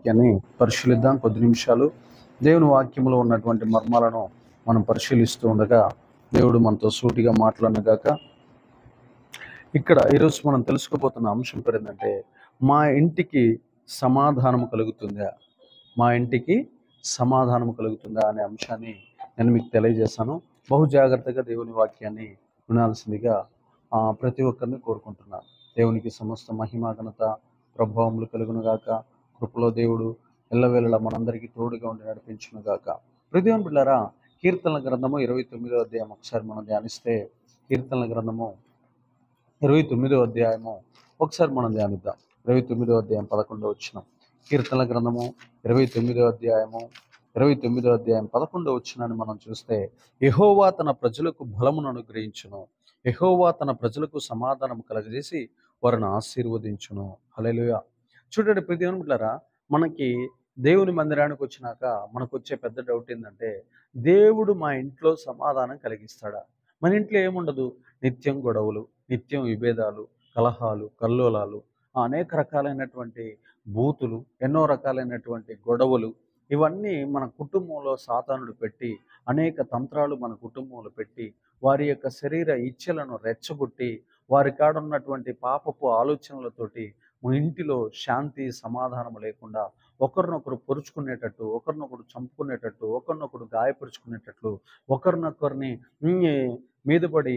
వాక్యాన్ని పరిశీలిద్దాం. కొద్ది నిమిషాలు దేవుని వాక్యంలో ఉన్నటువంటి మర్మాలను మనం పరిశీలిస్తూ ఉండగా దేవుడు మనతో సూటిగా మాట్లాడగాక. ఇక్కడ ఈరోజు మనం తెలుసుకోబోతున్న అంశం పేరు ఏంటంటే, మా ఇంటికి సమాధానం కలుగుతుందా, మా ఇంటికి సమాధానం కలుగుతుందా అనే అంశాన్ని నేను మీకు తెలియజేస్తాను. బహు జాగ్రత్తగా దేవుని వాక్యాన్ని వినాల్సిందిగా ప్రతి ఒక్కరిని కోరుకుంటున్నాను. దేవునికి సమస్త మహిమ ఘనత ప్రభావములు కలుగును గాక. కృపలో దేవుడు ఎల్లవేళలా మనందరికీ తోడుగా ఉండి నడిపించును గాక. ప్రతిదేవుని బిడ్డారా, కీర్తనల గ్రంథము 29వ అధ్యాయం ఒకసారి మనం ధ్యానిస్తే, కీర్తనల గ్రంథము 29వ అధ్యాయము ఒకసారి మనం ధ్యానిద్దాం. 29వ అధ్యాయం 11వ వచనం. కీర్తనల గ్రంథము 29వ అధ్యాయం 11వ వచనాన్ని మనం చూస్తే, యెహోవా తన ప్రజలకు బలమును అనుగ్రహించును, యెహోవా తన ప్రజలకు సమాధానం కలగజేసి వారిని ఆశీర్వదించును. హల్లెలూయా. చూడండి ప్రతిదేవుని బిడ్డారా, మనకి దేవుని మందిరానికి వచ్చినాక మనకు వచ్చే పెద్ద డౌట్ ఏంటంటే, దేవుడు మా ఇంట్లో సమాధానం కలిగిస్తాడా? మన ఇంట్లో ఏముండదు, నిత్యం గొడవలు, నిత్యం విభేదాలు, కలహాలు, కల్లోలాలు, అనేక రకాలైనటువంటి బూతులు, ఎన్నో రకాలైనటువంటి గొడవలు, ఇవన్నీ మన కుటుంబంలో సాతానుడు పెట్టి, అనేక తంత్రాలు మన కుటుంబంలో పెట్టి, వారి యొక్క శరీర ఇచ్ఛలను రెచ్చగొట్టి, వారి కాడున్నటువంటి పాపపు ఆలోచనలతోటి మన ఇంటిలో శాంతి సమాధానం లేకుండా ఒకరినొకరు పొరుచుకునేటట్టు, ఒకరినొకరు చంపుకునేటట్టు, ఒకరినొకరు గాయపరుచుకునేటట్లు, ఒకరినొకరిని మీద పడి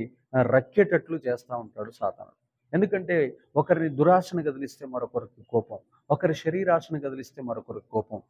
రక్కేటట్లు చేస్తూ ఉంటాడు సాతానుడు. ఎందుకంటే ఒకరిని దురాశను కదిలిస్తే మరొకరికి కోపం, ఒకరి శరీరాశను కదిలిస్తే మరొకరికి కోపం,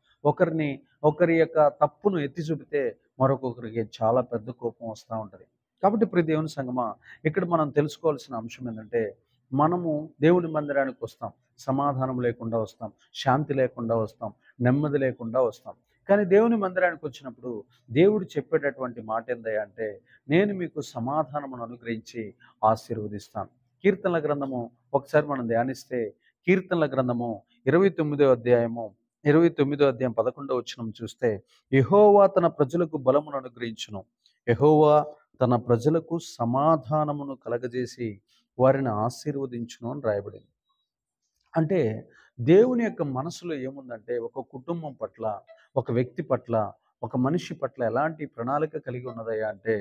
ఒకరి యొక్క తప్పును ఎత్తి చూపితే మరొకరికి చాలా పెద్ద కోపం వస్తూ ఉంటుంది. కాబట్టి ప్రతి దేవుని సంగమా, ఇక్కడ మనం తెలుసుకోవాల్సిన అంశం ఏంటంటే, మనము దేవుని మందిరానికి వస్తాం, సమాధానం లేకుండా వస్తాం, శాంతి లేకుండా వస్తాం, నెమ్మది లేకుండా వస్తాం. కానీ దేవుని మందిరానికి వచ్చినప్పుడు దేవుడు చెప్పేటటువంటి మాట ఏందయ్యా అంటే, నేను మీకు సమాధానమును అనుగ్రహించి ఆశీర్వదిస్తాను. కీర్తనల గ్రంథము ఒకసారి మనం ధ్యానిస్తే, కీర్తనల గ్రంథము 29వ అధ్యాయం 11వ వచనం చూస్తే, యెహోవా తన ప్రజలకు బలమును అనుగ్రహించును, యెహోవా తన ప్రజలకు సమాధానమును కలగజేసి వారిని ఆశీర్వదించును అని రాయబడింది. అంటే దేవుని యొక్క మనసులో ఏముందంటే, ఒక కుటుంబం పట్ల, ఒక వ్యక్తి పట్ల, ఒక మనిషి పట్ల ఎలాంటి ప్రణాళిక కలిగి ఉన్నదయ్యా అంటే,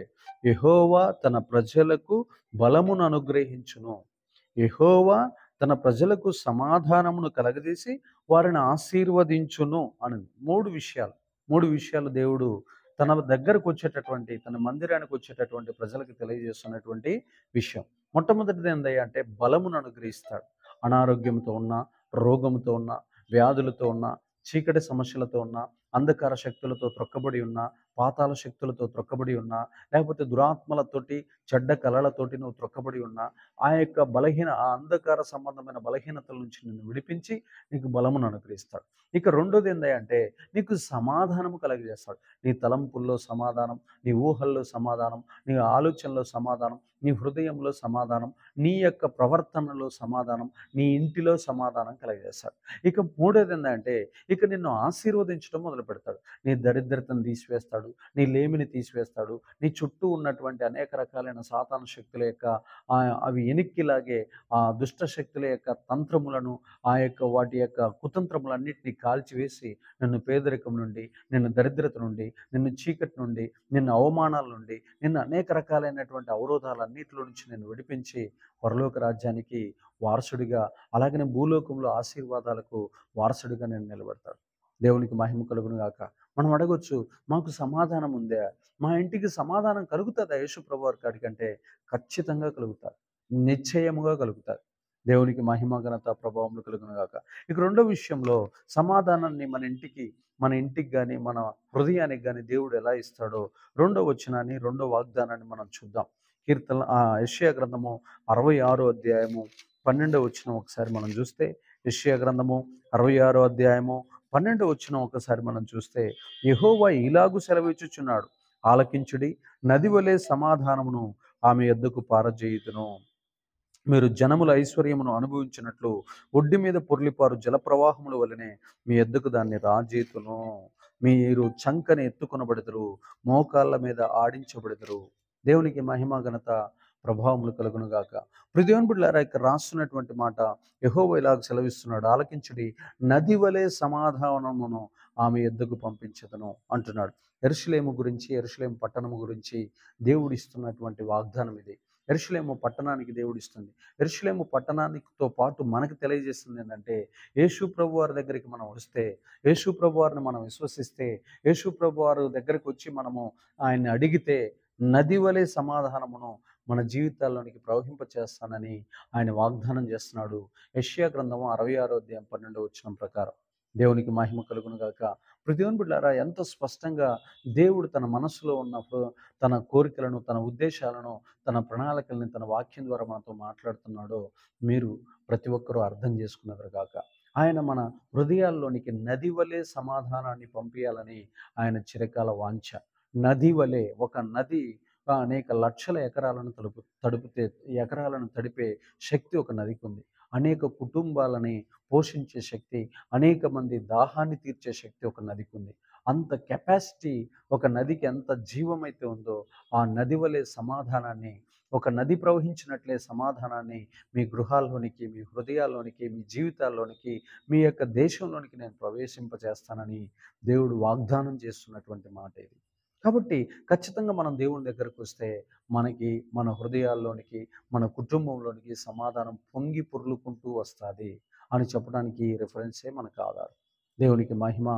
యెహోవా తన ప్రజలకు బలమును అనుగ్రహించును, యెహోవా తన ప్రజలకు సమాధానమును కలగజేసి వారిని ఆశీర్వదించును అని మూడు విషయాలు దేవుడు తన దగ్గరకు వచ్చేటటువంటి, తన మందిరానికి వచ్చేటటువంటి ప్రజలకు తెలియజేస్తున్నటువంటి విషయం. మొట్టమొదటిది ఏందయ్యా అంటే, బలమును అనుగ్రహిస్తాడు. అనారోగ్యంతో ఉన్నా, రోగంతో ఉన్నా, వ్యాధులతో ఉన్నా, చీకటి సమస్యలతో ఉన్నా, అంధకార శక్తులతో త్రొక్కబడి ఉన్నా, పాతాళ శక్తులతో త్రొక్కబడి ఉన్నా, లేకపోతే దురాత్మలతోటి, చెడ్డ కళలతోటి నువ్వు త్రొక్కబడి ఉన్నా, ఆ యొక్క ఆ అంధకార సంబంధమైన బలహీనతల నుంచి నిన్ను విడిపించి నీకు బలమును అనుగ్రహిస్తాడు. ఇక రెండోది ఏందంటే, నీకు సమాధానము కలగజేస్తాడు. నీ తలంపుల్లో సమాధానం, నీ ఊహల్లో సమాధానం, నీ ఆలోచనలో సమాధానం, నీ హృదయంలో సమాధానం, నీ యొక్క ప్రవర్తనలో సమాధానం, నీ ఇంటిలో సమాధానం కలగజేస్తాడు. ఇక మూడోది ఏంటంటే, ఇక నిన్ను ఆశీర్వదించడం మొదలు పెడతాడు. నీ దరిద్రతను తీసివేస్తాడు, నీ లేమిని తీసివేస్తాడు, నీ చుట్టూ ఉన్నటువంటి అనేక రకాలైన సాతాను శక్తుల యొక్క అవి ఎనిక్కిలాగే ఆ దుష్ట శక్తుల యొక్క తంత్రములను, వాటి యొక్క కుతంత్రములన్నింటినీ కాల్చివేసి నిన్ను పేదరికం నుండి, నిన్ను దరిద్రత నుండి, నిన్ను చీకటి నుండి, నిన్ను అవమానాల నుండి, నిన్ను అనేక రకాలైనటువంటి అవరోధాలన్నిటిలో నుంచి నిన్ను విడిపించి పరలోక రాజ్యానికి వారసుడిగా, అలాగనే భూలోకంలో ఆశీర్వాదాలకు వారసుడిగా నేను నిలబడతాడు. దేవునికి మహిమ కలుగును గాక. మనం అడగొచ్చు, మాకు సమాధానం ఉందా, మా ఇంటికి సమాధానం కలుగుతుందా యేసు ప్రభువారి కాడికి అంటే, ఖచ్చితంగా కలుగుతారు, నిశ్చయముగా కలుగుతారు. దేవునికి మహిమ ఘనత ప్రభావములు కలుగును గాక. ఇక రెండో విషయంలో, సమాధానాన్ని మన ఇంటికి కానీ, మన హృదయానికి కానీ దేవుడు ఎలా ఇస్తాడో రెండో వచనాన్ని, రెండో వాగ్దానాన్ని మనం చూద్దాం. యెషయా గ్రంథము 66వ అధ్యాయము 12వ వచనం ఒకసారి మనం చూస్తే, యెషయా గ్రంథము 66వ అధ్యాయము 12వ వచనం ఒకసారి మనం చూస్తే, యెహోవా ఇలాగు సెలవిచ్చుచున్నాడు, ఆలకించుడి, నది వలె సమాధానమును ఆమె యొద్దకు పారజేయుదును, మీరు జనముల ఐశ్వర్యమును అనుభవించినట్లు ఒడ్డు మీద పొర్లిపారు జలప్రవాహముల వలనే మీ యొద్దకు దాన్ని రాజేతును, మీరు చంకని ఎత్తుకొనబడెదరు, మోకాళ్ళ మీద ఆడించబడెదరు. దేవునికి మహిమ ఘనత ప్రభావములు కలుగును గాక. ప్రియదేవుని బిడ్డలారా, ఇక్కడ రాస్తున్నటువంటి మాట యెహోవా ఇలాగ సెలవిస్తున్నాడు, ఆలకించుడి, నది వలె సమాధానమును ఆమె యొద్దకు పంపించెదను అంటున్నాడు. యెరూషలేము గురించి, యెరూషలేము పట్టణము గురించి దేవుడు ఇస్తున్నటువంటి వాగ్దానం ఇది. యెరూషలేము పట్టణానికి దేవుడిస్తుంది. యెరూషలేము పట్టణానికితో పాటు మనకు తెలియజేస్తుంది ఏంటంటే, యేసు ప్రభువారి దగ్గరికి మనం వస్తే, యేసు ప్రభువారిని మనం విశ్వసిస్తే, యేసు ప్రభువారు దగ్గరికి వచ్చి మనము ఆయన్ని అడిగితే నది వలె సమాధానమును మన జీవితాల్లోనికి ప్రవహింప చేస్తానని ఆయన వాగ్దానం చేస్తున్నాడు. యెషయా గ్రంథము 66వ అధ్యాయం 12వ వచనం ప్రకారం. దేవునికి మహిమ కలుగును గాక. దేవుని బిడ్డలారా, ఎంత స్పష్టంగా దేవుడు తన మనసులో ఉన్నప్పుడు తన కోరికలను, తన ఉద్దేశాలను, తన ప్రణాళికల్ని తన వాక్యం ద్వారా మనతో మాట్లాడుతున్నాడో మీరు ప్రతి ఒక్కరూ అర్థం చేసుకున్నారు గాక. ఆయన మన హృదయాల్లోనికి నది వలె సమాధానాన్ని పంపించాలని ఆయన చిరకాల వాంఛ. నది వలె, ఒక నది అనేక లక్షల ఎకరాలను ఎకరాలను తడిపే శక్తి ఒక నదికి ఉంది. అనేక కుటుంబాలని పోషించే శక్తి, అనేక మంది దాహాన్ని తీర్చే శక్తి ఒక నదికి ఉంది. అంత కెపాసిటీ ఒక నదికి ఎంత జీవమైతే ఉందో, ఆ నది వలె సమాధానాన్ని, ఒక నది ప్రవహించినట్లే సమాధానాన్ని మీ గృహాల్లోనికి, మీ హృదయాల్లోనికి, మీ జీవితాల్లోనికి, మీ యొక్క దేశంలోనికి నేను ప్రవేశింపజేస్తానని దేవుడు వాగ్దానం చేస్తున్నటువంటి మాట ఇది. కాబట్టి ఖచ్చితంగా మనం దేవుని దగ్గరకు వస్తే మనకి, మన హృదయాల్లోనికి, మన కుటుంబంలోనికి సమాధానం పొంగి పొర్లుకుంటూ వస్తుంది అని చెప్పడానికి రిఫరెన్సే మనకు ఆధారం. దేవునికి మహిమ,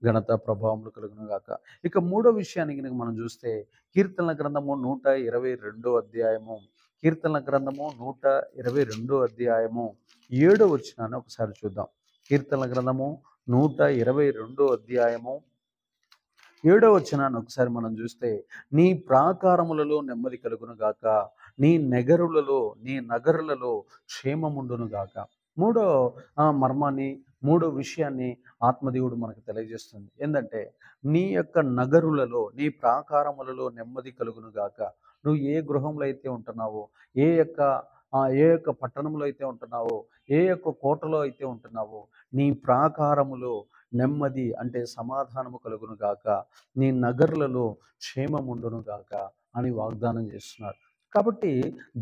ఘనత, ప్రభావములు కలుగును గాక. ఇక మూడో విషయానికి కనుక మనం చూస్తే, కీర్తనల గ్రంథము 122వ అధ్యాయము, కీర్తనల గ్రంథము 122వ అధ్యాయము 7వ వచనాన్ని ఒకసారి చూద్దాం. కీర్తనల గ్రంథము 122వ అధ్యాయము 7వ వచనాన్ని ఒకసారి మనం చూస్తే, నీ ప్రాకారములలో నెమ్మది కలుగును గాక, నీ నగరులలో క్షేమముండును గాక. మూడో మర్మాన్ని, మూడో విషయాన్ని ఆత్మదేవుడు మనకు తెలియజేస్తుంది. ఏంటంటే, నీ యొక్క నగరులలో, నీ ప్రాకారములలో నెమ్మది కలుగును గాక. నువ్వు ఏ గృహంలో అయితే ఉంటున్నావో, ఏ యొక్క పట్టణంలో అయితే ఉంటున్నావో, ఏ యొక్క కోటలో అయితే ఉంటున్నావో, నీ ప్రాకారములో నెమ్మది అంటే సమాధానము కలుగును గాక, నీ నగరులలో క్షేమముండును గాక అని వాగ్దానం చేస్తున్నాడు. కాబట్టి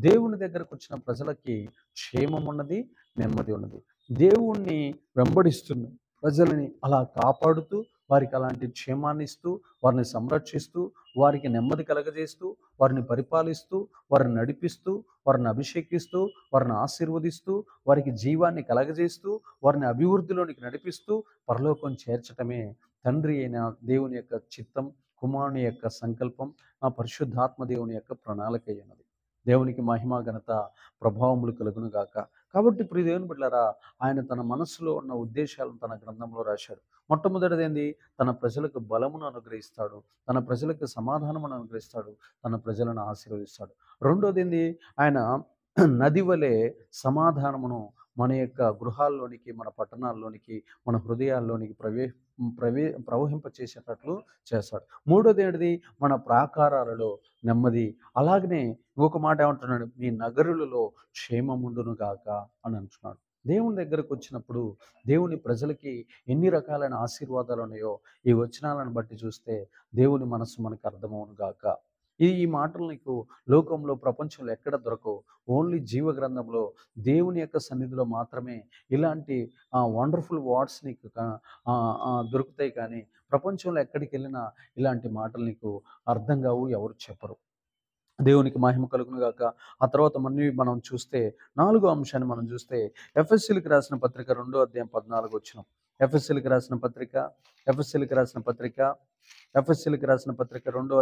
దేవుని దగ్గరకు వచ్చిన ప్రజలకి క్షేమం ఉన్నది, నెమ్మది ఉన్నది. దేవుణ్ణి వెంబడిస్తున్న ప్రజలని అలా కాపాడుతూ, వారికి అలాంటి క్షేమాన్ని ఇస్తూ, వారిని సంరక్షిస్తూ, వారికి నెమ్మది కలగజేస్తూ, వారిని పరిపాలిస్తూ, వారిని నడిపిస్తూ, వారిని అభిషేకిస్తూ, వారిని ఆశీర్వదిస్తూ, వారికి జీవాన్ని కలగజేస్తూ, వారిని అభివృద్ధిలోనికి నడిపిస్తూ పరలోకం చేర్చటమే తండ్రి అయిన దేవుని యొక్క చిత్తం, కుమారుని యొక్క సంకల్పం, ఆ పరిశుద్ధాత్మ దేవుని యొక్క ప్రణాళిక అయినది. దేవునికి మహిమ, ఘనత, ప్రభావములు కలుగును గాక. కాబట్టి ప్రియ దేవుని బిడ్డలారా, ఆయన తన మనస్సులో ఉన్న ఉద్దేశాలను తన గ్రంథంలో రాశాడు. మొట్టమొదటిది ఏంది? తన ప్రజలకు బలమును అనుగ్రహిస్తాడు, తన ప్రజలకు సమాధానమును అనుగ్రహిస్తాడు, తన ప్రజలను ఆశీర్వదిస్తాడు. రెండోది ఏంది? ఆయన నది వలె సమాధానమును మన యొక్క గృహాల్లోనికి, మన పట్టణాల్లోనికి, మన హృదయాల్లోనికి ప్రవహింపచేసేటట్లు చేస్తాడు. మూడోది ఏంటిది? మన ప్రాకారాలలో నెమ్మది. అలాగనే ఇంకొక మాట ఏమంటున్నాడు? మీ నగరులలో క్షేమముండును గాక అని అంటున్నాడు. దేవుని దగ్గరకు వచ్చినప్పుడు దేవుని ప్రజలకి ఎన్ని రకాలైన ఆశీర్వాదాలు ఉన్నాయో ఈ వచనాలను బట్టి చూస్తే దేవుని మనసు మనకు అర్థమవును గాక. ఈ మాటలు నీకు లోకంలో, ప్రపంచంలో ఎక్కడ దొరకవు. ఓన్లీ జీవ గ్రంథంలో, దేవుని యొక్క సన్నిధిలో మాత్రమే ఇలాంటి వండర్ఫుల్ వర్డ్స్ నీకు దొరుకుతాయి. కానీ ప్రపంచంలో ఎక్కడికి వెళ్ళినా ఇలాంటి మాటలు నీకు అర్థం కావు, ఎవరు చెప్పరు. దేవునికి మహిమ కలుగును గాక. ఆ తర్వాత మనం చూస్తే 4వ అంశాన్ని మనం చూస్తే, ఎఫెసీయులకు రాసిన పత్రిక 2వ అధ్యాయం 14వ వచనం. ఎఫెసీయులకు రాసిన పత్రిక 2వ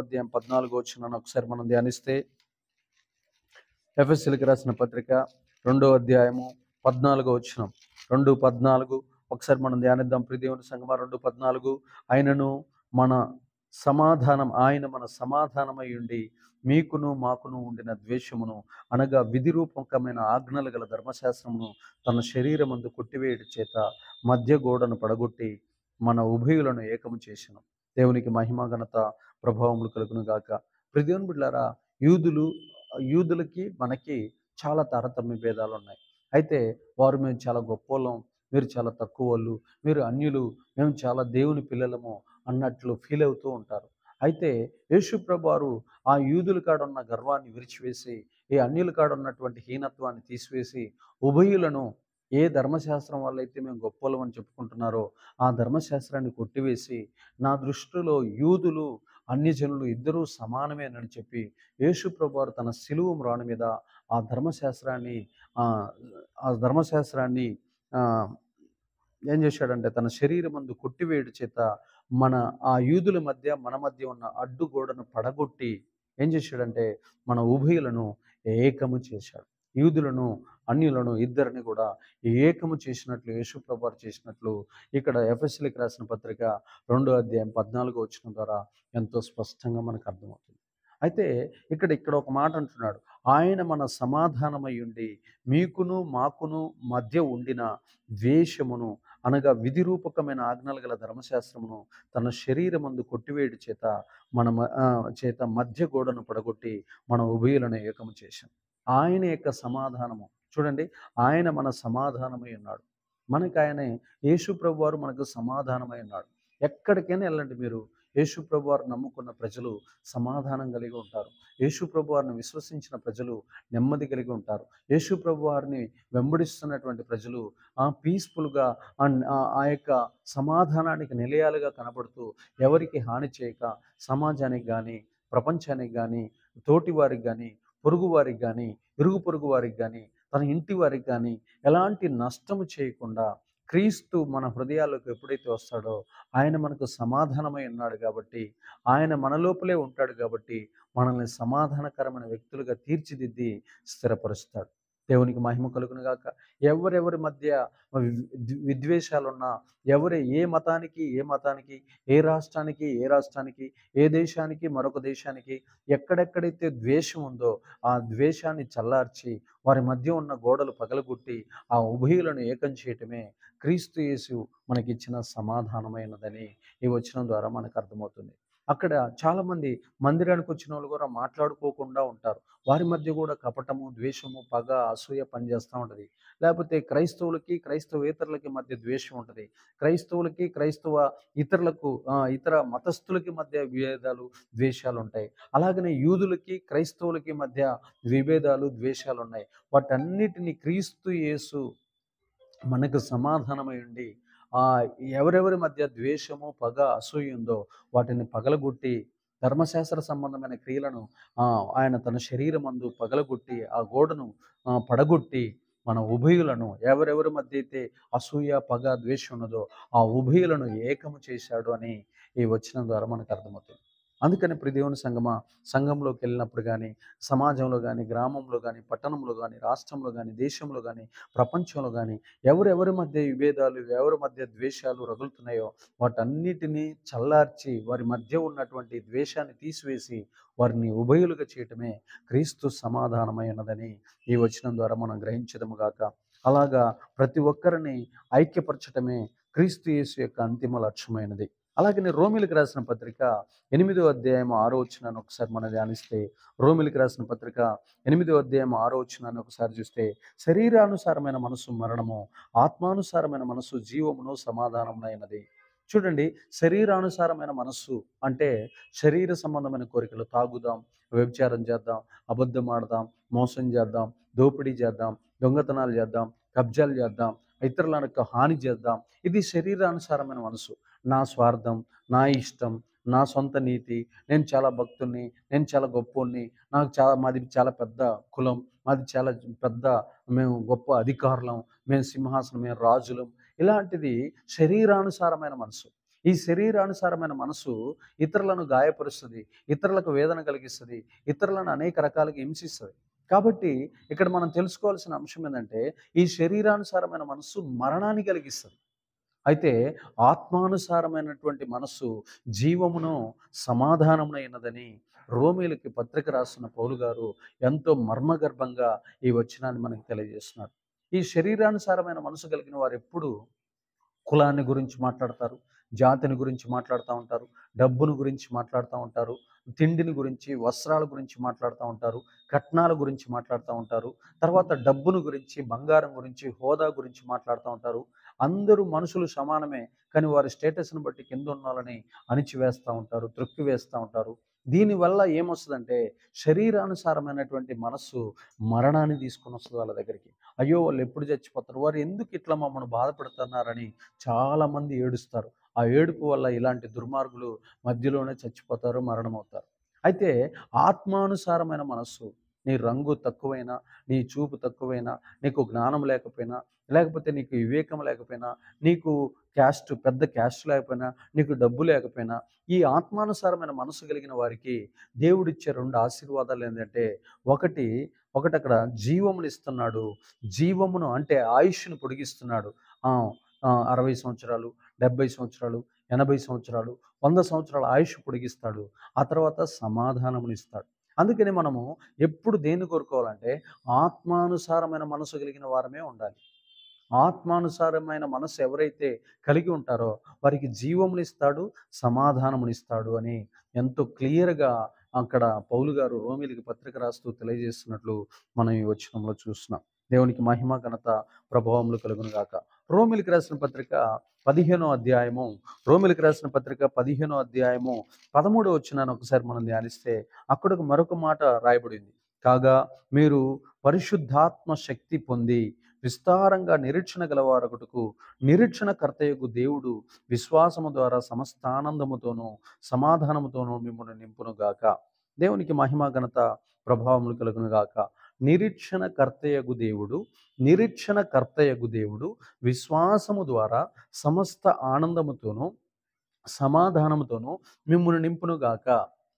అధ్యాయం 14వ వచనాన్ని ఒకసారి మనం ధ్యానిస్తే, ఎఫెసీయులకు రాసిన పత్రిక 2వ అధ్యాయము 14వ వచనం, 2:14 ఒకసారి మనం ధ్యానిద్దాం. ప్రియ దేవుని సంగమా, 2:14, ఆయన మన సమాధానమై ఉండి మీకును మాకును ఉండిన ద్వేషమును, అనగా విధి రూపకమైన ఆజ్ఞలు గల ధర్మశాస్త్రమును తన శరీరమందు కొట్టివేయడం చేత మధ్య గోడను పడగొట్టి మన ఉభయులను ఏకము చేసెను. దేవునికి మహిమ, ఘనత, ప్రభావములు కలుగును గాక. ప్రియ దేవుని బిడ్డలారా, యూదులకి మనకి చాలా తారతమ్య భేదాలు ఉన్నాయి. అయితే వారు మేము చాలా గొప్పోళ్ళం, మీరు చాలా తక్కువ వాళ్ళు, మీరు అన్యులు, మేము చాలా దేవుని పిల్లలము అన్నట్లు ఫీల్ అవుతూ ఉంటారు. అయితే యేసు ప్రభువారు ఆ యూదుల కాడ ఉన్న గర్వాన్ని విరిచివేసి ఈ అన్యుల కాడ ఉన్నటువంటి హీనత్వాన్ని తీసివేసి ఉభయులను ఏ ధర్మశాస్త్రం వల్ల అయితే మేము గొప్పలం అని చెప్పుకుంటున్నారో ఆ ధర్మశాస్త్రాన్ని కొట్టివేసి నా దృష్టిలో యూదులు అన్యజనులు ఇద్దరూ సమానమేనని చెప్పి యేసు ప్రభువారు తన సిలువ మ్రాను మీద ఆ ధర్మశాస్త్రాన్ని ఆ ఆ ధర్మశాస్త్రాన్ని ఆ ఏం చేశాడంటే తన శరీరమందు కొట్టివేయడు చేత మన ఆ యూదుల మధ్య మన మధ్య ఉన్న అడ్డుగోడను పడగొట్టి ఏం చేశాడంటే మన ఉభయులను ఏకము చేశాడు. యూదులను అన్యులను ఇద్దరిని కూడా ఏకము చేసినట్లు యేసుప్రభువారు చేసినట్లు ఇక్కడ ఎఫెసీయులకు రాసిన పత్రిక 2 అధ్యాయం 14 ద్వారా ఎంతో స్పష్టంగా మనకు అర్థమవుతుంది. అయితే ఇక్కడ ఒక మాట అంటున్నాడు, ఆయన మన సమాధానమై ఉండి మీకును మాకును మధ్య ఉండిన ద్వేషమును అనగా విధి రూపకమైన ఆజ్ఞలు గల ధర్మశాస్త్రమును తన శరీరమందు కొట్టివేయడు చేత చేత మధ్య గోడను పడగొట్టి మన ఉభయులను ఏకము చేశాం. ఆయన యొక్క సమాధానము చూడండి, ఆయన మన సమాధానమై ఉన్నాడు. మనకు ఆయన యేసు ప్రభువారు మనకు సమాధానమై ఉన్నాడు. ఎక్కడికైనా వెళ్ళండి మీరు, యేసు ప్రభువారు నమ్ముకున్న ప్రజలు సమాధానం కలిగి ఉంటారు. యేసు ప్రభువారిని విశ్వసించిన ప్రజలు నెమ్మది కలిగి ఉంటారు. యేసు ప్రభువారిని వెంబడిస్తున్నటువంటి ప్రజలు పీస్ఫుల్గా ఆ యొక్క సమాధానానికి నిలయాలుగా కనబడుతూ ఎవరికి హాని చేయక సమాజానికి కానీ ప్రపంచానికి కానీ తోటి వారికి కానీ పొరుగు వారికి కానీ ఇరుగు పొరుగు వారికి కానీ తన ఇంటి వారికి కానీ ఎలాంటి నష్టము చేయకుండా క్రీస్తు మన హృదయాల్లోకి ఎప్పుడైతే వస్తాడో ఆయన మనకు సమాధానమై ఉన్నాడు కాబట్టి, ఆయన మన లోపలే ఉంటాడు కాబట్టి మనల్ని సమాధానకరమైన వ్యక్తులుగా తీర్చిదిద్ది స్థిరపరుస్తాడు. దేవునికి మహిమ కలుగును గాక. ఎవరెవరి మధ్య విద్వేషాలున్నా, ఏ మతానికి ఏ రాష్ట్రానికి ఏ దేశానికి మరొక దేశానికి ఎక్కడెక్కడైతే ద్వేషం ఉందో ఆ ద్వేషాన్ని చల్లార్చి వారి మధ్య ఉన్న గోడలు పగలగొట్టి ఆ ఉభయులను ఏకం చేయటమే క్రీస్తు యేసు మనకిచ్చిన సమాధానమైనదని ఈ వచనం ద్వారా మనకు అర్థమవుతుంది. అక్కడ చాలామంది మందిరానికి వచ్చిన వాళ్ళు కూడా మాట్లాడుకోకుండా ఉంటారు. వారి మధ్య కూడా కపటము, ద్వేషము, పగ, అసూయ పనిచేస్తూ ఉంటుంది. లేకపోతే క్రైస్తవేతరులకి మధ్య ద్వేషం ఉంటుంది. ఇతర మతస్థులకి మధ్య విభేదాలు, ద్వేషాలు ఉంటాయి. అలాగనే యూదులకి క్రైస్తవులకి మధ్య విభేదాలు, ద్వేషాలు ఉన్నాయి. వాటన్నిటిని క్రీస్తు యేసు మనకు సమాధానమై ఉండి ఎవరెవరి మధ్య ద్వేషము, పగ, అసూయ ఉందో వాటిని పగలగొట్టి ధర్మశాస్త్ర సంబంధమైన క్రియలను ఆయన తన శరీరమందు పగలగొట్టి ఆ గోడను పడగొట్టి మన ఉభయులను ఎవరెవరి మధ్య అయితే అసూయ, పగ, ద్వేషం ఉన్నదో ఆ ఉభయులను ఏకము చేశాడు అని ఈ వచనం ద్వారా మనకు అర్థమవుతుంది. అందుకని ప్రియ దేవుని సంఘంలోకి వెళ్ళినప్పుడు కానీ, సమాజంలో కానీ, గ్రామంలో కానీ, పట్టణంలో కానీ, రాష్ట్రంలో కానీ, దేశంలో కానీ, ప్రపంచంలో కానీ ఎవరెవరి మధ్య విభేదాలు, ఎవరి మధ్య ద్వేషాలు రగులుతున్నాయో వాటన్నిటినీ చల్లార్చి వారి మధ్య ఉన్నటువంటి ద్వేషాన్ని తీసివేసి వారిని ఉభయులుగా చేయటమే క్రీస్తు సమాధానమైనదని ఈ వచనం ద్వారా మనం గ్రహించదము గాక. అలాగా ప్రతి ఒక్కరిని ఐక్యపరచటమే క్రీస్తు యేసు యొక్క అంతిమ లక్ష్యమైనది. అలాగనే రోమిలకు రాసిన పత్రిక 8 అధ్యాయం 6 ఒకసారి మనం ధ్యానిస్తే, రోమిలకు రాసిన పత్రిక 8 అధ్యాయం 6 ఒకసారి చూస్తే, శరీరానుసారమైన మనసు మరణము, ఆత్మానుసారమైన మనసు జీవమును సమాధానమునైనది. చూడండి, శరీరానుసారమైన మనస్సు అంటే శరీర సంబంధమైన కోరికలు, తాగుదాం, వ్యభిచారం చేద్దాం, అబద్ధం ఆడదాం, మోసం చేద్దాం, దోపిడీ చేద్దాం, దొంగతనాలు చేద్దాం, కబ్జాలు చేద్దాం, ఇతరులకు హాని చేద్దాం. ఇది శరీరానుసారమైన మనసు. నా స్వార్థం, నా ఇష్టం, నా సొంత నీతి, నేను చాలా భక్తుణ్ణి, నేను చాలా గొప్పోణ్ణి, మాది చాలా పెద్ద కులం, మాది చాలా పెద్ద, మేము గొప్ప అధికారులం, మేము సింహాసనం, మేము రాజులం. ఇలాంటిది శరీరానుసారమైన మనసు. ఈ శరీరానుసారమైన మనసు ఇతరులను గాయపరుస్తుంది, ఇతరులకు వేదన కలిగిస్తుంది, ఇతరులను అనేక రకాలుగా హింసిస్తుంది. కాబట్టి ఇక్కడ మనం తెలుసుకోవాల్సిన అంశం ఏంటంటే, ఈ శరీరానుసారమైన మనస్సు మరణాన్ని కలిగిస్తుంది. అయితే ఆత్మానుసారమైనటువంటి మనస్సు జీవమును సమాధానమునైనదని రోమీలకి పత్రిక రాస్తున్న పౌలు గారు ఎంతో మర్మగర్భంగా ఈ వచనాన్ని మనకు తెలియజేస్తున్నారు. ఈ శరీరానుసారమైన మనసు కలిగిన వారు ఎప్పుడు కులాన్ని గురించి మాట్లాడతారు, జాతిని గురించి మాట్లాడుతూ ఉంటారు, డబ్బును గురించి మాట్లాడుతూ ఉంటారు, తిండిని గురించి, వస్త్రాల గురించి మాట్లాడుతూ ఉంటారు, కట్నాల గురించి మాట్లాడుతూ ఉంటారు, తర్వాత డబ్బును గురించి, బంగారం గురించి, హోదా గురించి మాట్లాడుతూ ఉంటారు. అందరూ మనుషులు సమానమే, కానీ వారి స్టేటస్ని బట్టి కింద ఉన్నాలని అణిచివేస్తూ ఉంటారు, త్రొక్కివేస్తూ ఉంటారు. దీనివల్ల ఏమొస్తుందంటే శరీరానుసారమైనటువంటి మనస్సు మరణాన్ని తీసుకొని వస్తుంది వాళ్ళ దగ్గరికి. అయ్యో, వాళ్ళు ఎప్పుడు చచ్చిపోతారు, వారు ఎందుకు ఇట్లా మమ్మల్ని బాధపెడుతున్నారని చాలామంది ఏడుస్తారు. ఆ ఏడుపు వల్ల ఇలాంటి దుర్మార్గులు మధ్యలోనే చచ్చిపోతారు, మరణమవుతారు. అయితే ఆత్మానుసారమైన మనస్సు, నీ రంగు తక్కువైనా, నీ చూపు తక్కువైనా, నీకు జ్ఞానం లేకపోయినా, లేకపోతే నీకు వివేకం లేకపోయినా, నీకు పెద్ద క్యాస్ట్ లేకపోయినా, నీకు డబ్బు లేకపోయినా, ఈ ఆత్మానుసారమైన మనసు కలిగిన వారికి దేవుడిచ్చే 2 ఆశీర్వాదాలు ఏంటంటే, ఒకటి ఒకటక్కడ జీవమునిస్తున్నాడు. జీవమును అంటే ఆయుష్ను పొడిగిస్తున్నాడు. ఆ! 60 సంవత్సరాలు, 70 సంవత్సరాలు, 80 సంవత్సరాలు, 100 సంవత్సరాల ఆయుష్ పొడిగిస్తాడు. ఆ తర్వాత సమాధానమునిస్తాడు. అందుకని మనము ఎప్పుడు దేన్ని కోరుకోవాలంటే ఆత్మానుసారమైన మనసు కలిగిన వారమే ఉండాలి. ఆత్మానుసారమైన మనసు ఎవరైతే కలిగి ఉంటారో వారికి జీవమునిస్తాడు, సమాధానమునిస్తాడు అని ఎంతో క్లియర్‌గా అక్కడ పౌలు గారు రోమీయులకు పత్రిక రాస్తూ తెలియజేస్తున్నట్లు మనం ఈ వచనంలో చూస్తున్నాం. దేవునికి మహిమ, ఘనత, ప్రభావములు కలుగును గాక. రోమీయులకు రాసిన పత్రిక 15వ అధ్యాయము, రోమీయులకు రాసిన పత్రిక 15వ అధ్యాయము 13వ వచనాన్ని ఒకసారి మనం ధ్యానిస్తే అక్కడ మరొక మాట రాయబడింది. కాగా మీరు పరిశుద్ధాత్మ శక్తి పొంది విస్తారంగా నిరీక్షణ గలవారొకటుకు నిరీక్షణకర్తయగు దేవుడు విశ్వాసము ద్వారా సమస్త ఆనందముతోనూ సమాధానముతోనూ మిమ్మల్ని నింపునుగాక. దేవునికి మహిమ, ఘనత, ప్రభావములు కలుగునుగాక. నిరీక్షణకర్తయగు దేవుడు విశ్వాసము ద్వారా సమస్త ఆనందముతోనూ సమాధానముతోనూ మిమ్మును నింపునుగాక.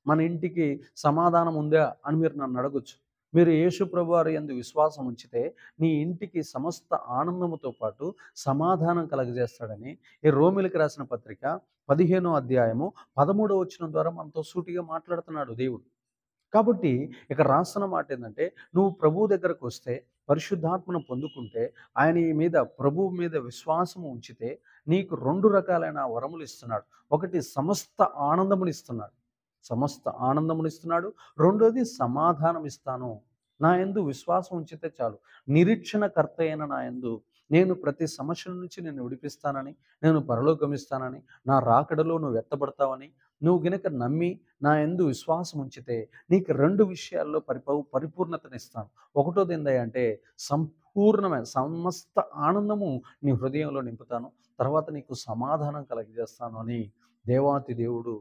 మన ఇంటికి సమాధానం ఉందా అని మీరు నన్ను అడగొచ్చు. మీరు యేసు ప్రభువారి యందు విశ్వాసం ఉంచితే నీ ఇంటికి సమస్త ఆనందముతో పాటు సమాధానం కలగజేస్తాడని ఈ రోమీయులకు రాసిన పత్రిక 15వ అధ్యాయము 13వ వచనం ద్వారా మనతో సూటిగా మాట్లాడుతున్నాడు దేవుడు. కాబట్టి ఇక్కడ రాస్తున్న మాట ఏంటంటే, నువ్వు ప్రభువు దగ్గరకు వస్తే, పరిశుద్ధాత్మను పొందుకుంటే, ప్రభువు మీద విశ్వాసం ఉంచితే నీకు 2 రకాలైన వరములు ఇస్తున్నాడు. ఒకటి సమస్త ఆనందమునిస్తున్నాడు. సమస్త ఆనందమునిస్తున్నాడు. రెండోది సమాధానం ఇస్తాను. నా యందు విశ్వాసం ఉంచితే చాలు. నిరీక్షణకర్త అయిన నా యందు నేను ప్రతి సమస్య నుంచి నిన్ను విడిపిస్తానని, నేను పరలోకమిస్తానని, నా రాకడలో నువ్వు ఎత్తబడతావని, నువ్వు గనుక నమ్మి నా యందు విశ్వాసం ఉంచితే నీకు 2 విషయాల్లో పరిపూర్ణతనిస్తాను. ఒకటోది ఏందంటే సంపూర్ణమైన సమస్త ఆనందము నీ హృదయంలో నింపుతాను. తర్వాత నీకు సమాధానం కలగజేస్తాను అని దేవాతి దేవుడు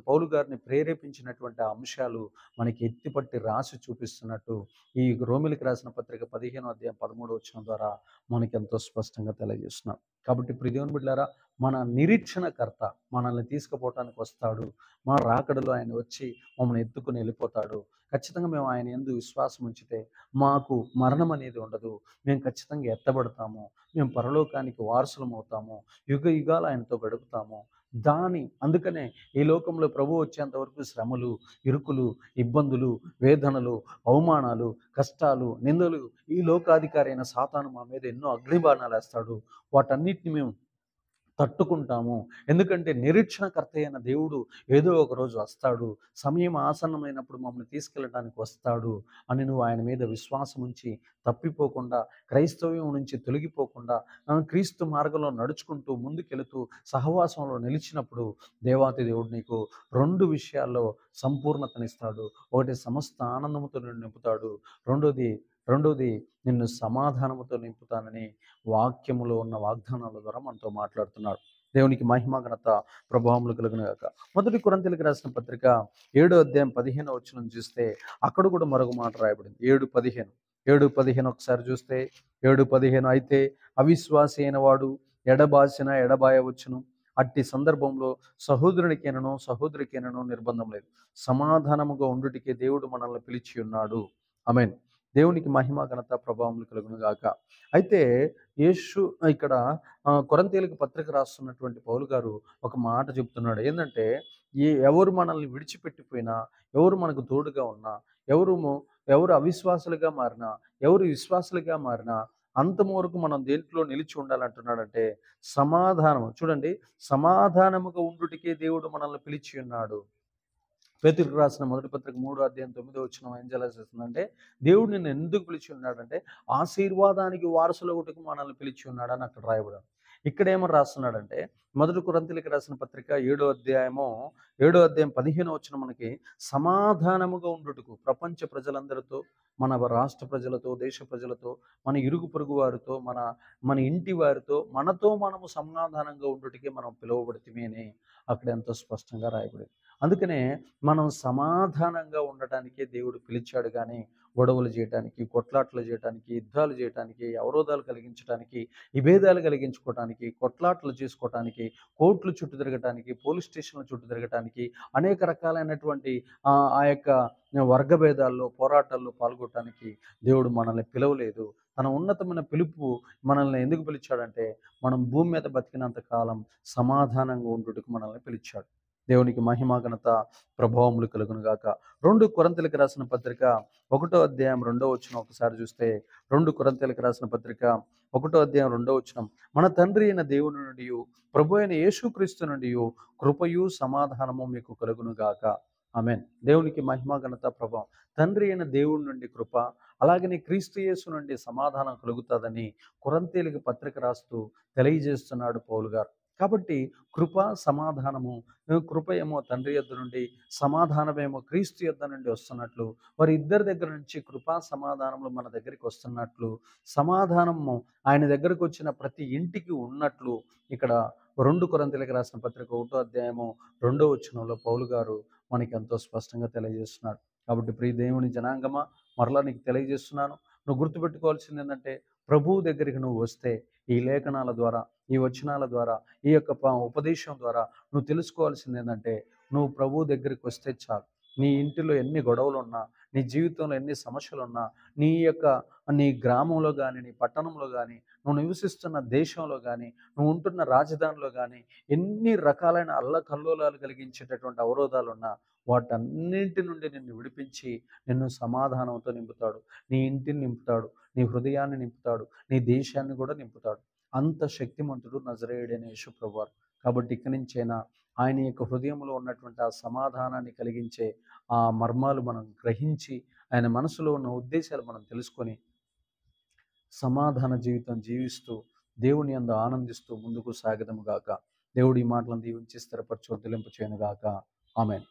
పౌలు గారిని ప్రేరేపించినటువంటి ఆ అంశాలు మనకి ఎత్తిపట్టి రాసి చూపిస్తున్నట్టు ఈ రోమీయులకు రాసిన పత్రిక 15వ అధ్యాయం 13వ వచనం ద్వారా మనకి ఎంతో స్పష్టంగా తెలియజేస్తున్నాడు. కాబట్టి ప్రియ దేవుని బిడ్డలారా, మన నిరీక్షణకర్త మనల్ని తీసుకుపోవటానికి వస్తాడు. మన రాకడలో ఆయన వచ్చి మమ్మల్ని ఎత్తుకుని వెళ్ళిపోతాడు. ఖచ్చితంగా మేము ఆయన యందు విశ్వాసం ఉంచితే మాకు మరణం అనేది ఉండదు. మేము ఖచ్చితంగా ఎత్తబడతాము. మేము పరలోకానికి వారసులం అవుతాము. యుగ యుగాలు ఆయనతో గడుపుతాము. అందుకనే ఈ లోకంలో ప్రభువు వచ్చేంత వరకు శ్రమలు, ఇరుకులు, ఇబ్బందులు, వేదనలు, అవమానాలు, కష్టాలు, నిందలు, ఈ లోకాధికారి అయిన సాతాను మా మీద ఎన్నో అగ్నిబాణాలు వేస్తాడు. వాటన్నిటిని మేము తట్టుకుంటాము. ఎందుకంటే నిరీక్షణకర్త అయిన దేవుడు ఏదో ఒక రోజు వస్తాడు, సమయం ఆసన్నమైనప్పుడు మమ్మల్ని తీసుకెళ్ళడానికి వస్తాడు అని నువ్వు ఆయన మీద విశ్వాసం ఉంచి తప్పిపోకుండా, క్రైస్తవ్యం నుంచి తొలగిపోకుండా, క్రీస్తు మార్గంలో నడుచుకుంటూ ముందుకెళుతూ సహవాసంలో నిలిచినప్పుడు దేవాతి దేవుడు నీకు 2 విషయాల్లో సంపూర్ణతనిస్తాడు. ఒకటి సమస్త ఆనందముతో నిన్ను నింపుతాడు. రెండోది నిన్ను సమాధానముతో నింపుతానని వాక్యములో ఉన్న వాగ్దానాల ద్వారా మనతో మాట్లాడుతున్నాడు. దేవునికి మహిమ, ఘనత, ప్రభావములు కలుగునుగాక. 1 కొరింథీయులకు రాసిన పత్రిక 7వ అధ్యాయం 15వ వచనం చూస్తే అక్కడ కూడా మరొక మాట రాయబడింది. 7:15 ఒకసారి చూస్తే 7:15 అయితే అవిశ్వాసి అయిన వాడు ఎడబాయవచ్చును. అట్టి సందర్భంలో సహోదరునికైనను నిర్బంధం లేదు. సమాధానముగా ఉండుటికే దేవుడు మనల్ని పిలిచి ఉన్నాడు. ఆమేన్. దేవునికి మహిమ, ఘనత, ప్రభావములు కలుగునుగాక. అయితే యేసు ఇక్కడ కొరింథీయులకు పత్రిక రాస్తున్నటువంటి పౌలు గారు ఒక మాట చెప్తున్నాడు. ఏంటంటే ఎవరు మనల్ని విడిచిపెట్టిపోయినా, ఎవరు మనకు తోడుగా ఉన్నా, ఎవరు అవిశ్వాసులుగా మారినా, ఎవరు విశ్వాసులుగా మారినా అంతము వరకు మనం దేంట్లో నిలిచి ఉండాలంటున్నాడంటే సమాధానం. చూడండి, సమాధానముగా ఉండుటికే దేవుడు మనల్ని పిలిచి ఉన్నాడు. పేతురుకు రాసిన మొదటి పత్రిక 3:9 ఏం చేస్తుందంటే, దేవుడు నిన్ను ఎందుకు పిలిచి ఉన్నాడంటే ఆశీర్వాదానికి వారసులగుటకు మనల్ని పిలిచి ఉన్నాడని అక్కడ రాయబడింది. ఇక్కడ ఏమని రాస్తున్నాడంటే, మొదటి కొరింథీయులకు రాసిన పత్రిక 7 అధ్యాయం 15 మనకి సమాధానముగా ఉండుటకు ప్రపంచ ప్రజలందరితో, మన రాష్ట్ర ప్రజలతో, దేశ ప్రజలతో, మన ఇరుగు పొరుగు వారితో, మన మన ఇంటి వారితో, మనతో మనము సమాధానంగా ఉండుటకే మనం పిలువబడితిమి అని అక్కడ ఎంతో స్పష్టంగా రాయబడింది. అందుకనే మనం సమాధానంగా ఉండటానికే దేవుడు పిలిచాడు కానీ గొడవలు చేయటానికి, కొట్లాట్లు చేయటానికి, యుద్ధాలు చేయటానికి, అవరోధాలు కలిగించడానికి, విభేదాలు కలిగించుకోవటానికి, కొట్లాట్లు చేసుకోవటానికి, కోర్టుల చుట్టూ తిరగటానికి, పోలీస్ స్టేషన్ల చుట్టూ తిరగటానికి, అనేక రకాలైనటువంటి ఆ యొక్క వర్గభేదాల్లో పోరాటాల్లో పాల్గొనటానికి దేవుడు మనల్ని పిలవలేదు. తన ఉన్నతమైన పిలుపు మనల్ని ఎందుకు పిలిచాడంటే, మనం భూమి మీద బతికినంత కాలం సమాధానంగా ఉండుటకు మనల్ని పిలిచాడు. దేవునికి మహిమ ఘనత ప్రభావములు కలుగును గాక. 2 కొరింథీయులకు రాసిన పత్రిక 1 అధ్యాయం 2 ఒకసారి చూస్తే, 2 కొరింథీయులకు రాసిన పత్రిక 1 అధ్యాయం 2 మన తండ్రి అయిన దేవుని నుండి, ప్రభు అయిన యేసుక్రీస్తు నుండి కృపయు సమాధానము మీకు కలుగును గాక. ఆమేన్. దేవునికి మహిమ ఘనత ప్రభావం. తండ్రి అయిన దేవుడి నుండి కృప, అలాగనే క్రీస్తు యేసు నుండి సమాధానం కలుగుతుందని కొరింథీయులకు పత్రిక రాస్తూ తెలియజేస్తున్నాడు పౌలు గారు. కాబట్టి కృప, సమాధానము, కృప ఏమో తండ్రి యొద్ద నుండి, సమాధానమేమో క్రీస్తు యొద్ద నుండి వస్తున్నట్లు, వారి ఇద్దరి దగ్గర నుంచి కృపా సమాధానములు మన దగ్గరికి వస్తున్నట్లు, సమాధానము ఆయన దగ్గరకు వచ్చిన ప్రతి ఇంటికి ఉన్నట్లు ఇక్కడ 2 కొరింథీయులకు రాసిన పత్రిక 1 అధ్యాయం 2 పౌలు గారు మనకి ఎంతో స్పష్టంగా తెలియజేస్తున్నాడు. కాబట్టి ప్రియ దేవుని జనాంగమా, మరలా నీకు తెలియజేస్తున్నాను, నువ్వు గుర్తుపెట్టుకోవాల్సింది ఏంటంటే, ప్రభువు దగ్గరికి నువ్వు వస్తే ఈ లేఖనాల ద్వారా, ఈ వచనాల ద్వారా, ఈ యొక్క ఉపదేశం ద్వారా నువ్వు తెలుసుకోవాల్సింది ఏంటంటే, నువ్వు ప్రభువు దగ్గరికి వస్తే చాలు. నీ ఇంటిలో ఎన్ని గొడవలు ఉన్నా, నీ జీవితంలో ఎన్ని సమస్యలు ఉన్నా, నీ గ్రామంలో కానీ, నీ పట్టణంలో కానీ, నువ్వు నివసిస్తున్న దేశంలో కానీ, నువ్వు ఉంటున్న రాజధానిలో కానీ, ఎన్ని రకాలైన అల్లకల్లోలాలు కలిగించేటటువంటి అవరోధాలు ఉన్నా, వాటన్నింటి నుండి నిన్ను విడిపించి నిన్ను సమాధానంతో నింపుతాడు. నీ ఇంటిని నింపుతాడు, నీ హృదయాన్ని నింపుతాడు, నీ దేశాన్ని కూడా నింపుతాడు. అంత శక్తిమంతుడు నజరేయుడైన యేసు ప్రభువారు. కాబట్టి ఇక్కడి నుంచైనా ఆయన యొక్క హృదయంలో ఉన్నటువంటి ఆ సమాధానాన్ని కలిగించే ఆ మర్మాలు మనం గ్రహించి, ఆయన మనసులో ఉన్న ఉద్దేశాలు మనం తెలుసుకొని సమాధాన జీవితం జీవిస్తూ దేవుని యందు ఆనందిస్తూ ముందుకు సాగదము గాక. దేవుడి ఈ మాటలను దీవించి స్థిరపరచు వర్ధిల్లింప చేయను గాక. ఆమేన్.